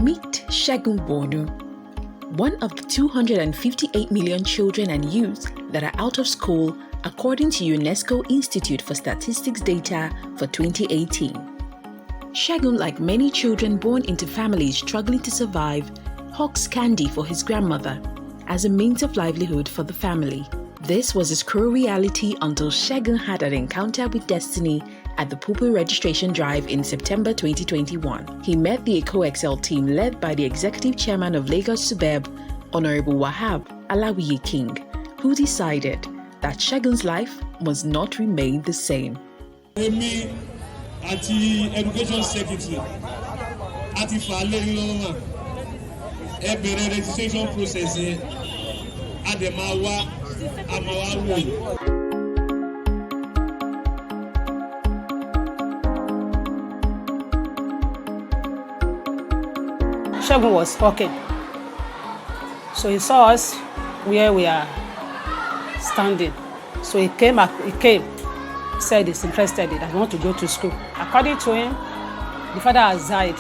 Meet Segun'S Eko, one of the 258 million children and youth that are out of school according to UNESCO Institute for Statistics data for 2018. Segun, like many children born into families struggling to survive, hawks candy for his grandmother as a means of livelihood for the family. This was his cruel reality until Segun had an encounter with destiny at the pupil registration drive in September 2021. He met the Eko Excel team led by the executive chairman of Lasubeb, Honorable Wahab Alawiye King, who decided that Segun's life must not remain the same. Me at the education secretary at the registration process at the Mawa. Segun was walking, so he saw us where we are standing. So he came, said he's interested that he wants to go to school. According to him, the father has died,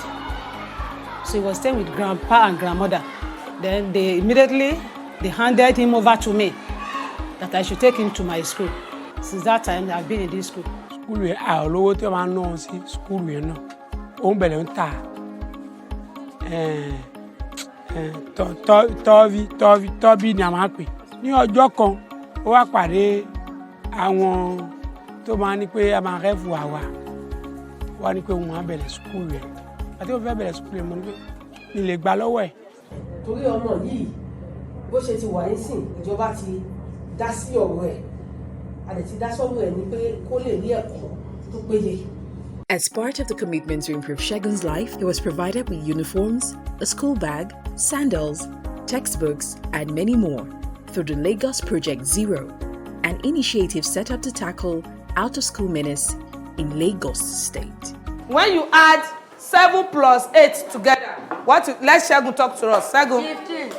so he was staying with grandpa and grandmother. Then they handed him over to me, that I should take him to my school. Since that time, I've been in this school. School we are low to man no see school we no. Ombelenta. Tobi ni amape. Ní ọjọ́ kan ó wá pàdé àwọn tó máa ní pé a máa refu àwa. Wá ní pé wọ́n á bẹ̀rẹ̀ school rẹ̀. Àti ó fẹ́ bẹ̀rẹ̀ school rẹ̀ mo ní pé ní lè gbà lọ́wọ́ ẹ̀. Torí ọmọ yìí bó ṣe ti wà nísìn ìjọba ti dá sí ọ̀rọ̀ ẹ̀. A lè ti dá sọ́rọ̀ ẹ̀ ní pé kó lè ní ẹ̀kọ́ tó péye. As part of the commitment to improve Segun's life, he was provided with uniforms, a school bag, sandals, textbooks, and many more through the Lagos Project Zero, an initiative set up to tackle out-of-school menace in Lagos State. When you add 7 plus 8 together, let Segun talk to us. Segun. 15.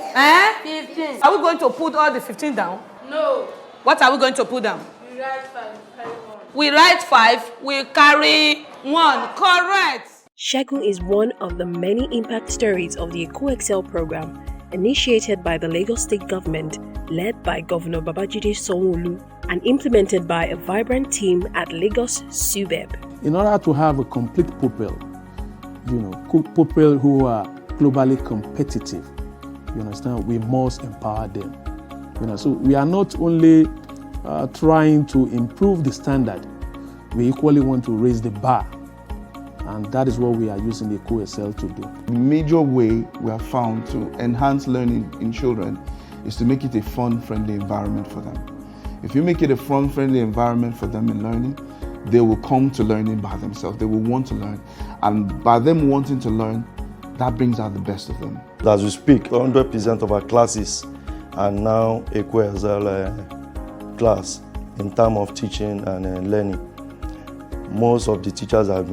15. Are we going to put all the 15 down? No. What are we going to put down? We write 5, carry 1. We write 5, we carry 1. Correct. Segun is one of the many impact stories of the Eko Excel program initiated by the Lagos State government, led by Governor Babajide Sanwo-Olu, and implemented by a vibrant team at Lagos Lasubeb. In order to have a complete pupil, pupil who are globally competitive, you understand, we must empower them. So we are not only trying to improve the standard, we equally want to raise the bar. And that is what we are using the Eko Excel to do. The major way we have found to enhance learning in children is to make it a fun-friendly environment for them. If you make it a fun-friendly environment for them in learning, they will come to learning by themselves. They will want to learn. And by them wanting to learn, that brings out the best of them. As we speak, 100% of our classes are now Eko Excel class in terms of teaching and learning. Most of the teachers have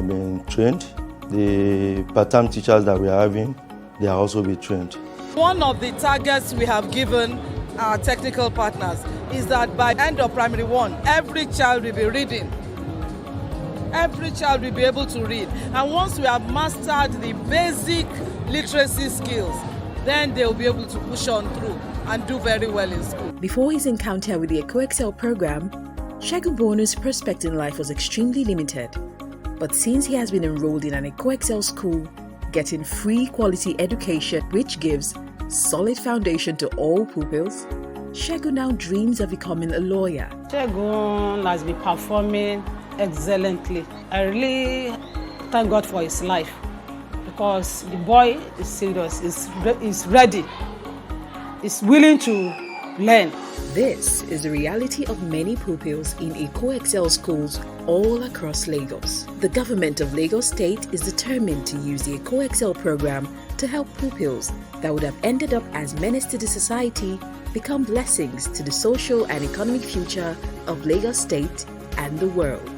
been trained. The part-time teachers that we are having, they are also be trained. One of the targets we have given our technical partners is that by end of primary 1, every child will be reading. Every child will be able to read. And once we have mastered the basic literacy skills, then they will be able to push on through and do very well in school. Before his encounter with the Eko Excel program, Segun'S Eko's prospect in life was extremely limited. But since he has been enrolled in an Eko Excel school, getting free quality education which gives solid foundation to all pupils, Segun now dreams of becoming a lawyer. Segun has been performing excellently. I really thank God for his life, because the boy is serious, is ready, is willing to learn. This is the reality of many pupils in Eko Excel schools all across Lagos. The government of Lagos State is determined to use the Eko Excel program to help pupils that would have ended up as menace to the society become blessings to the social and economic future of Lagos State and the world.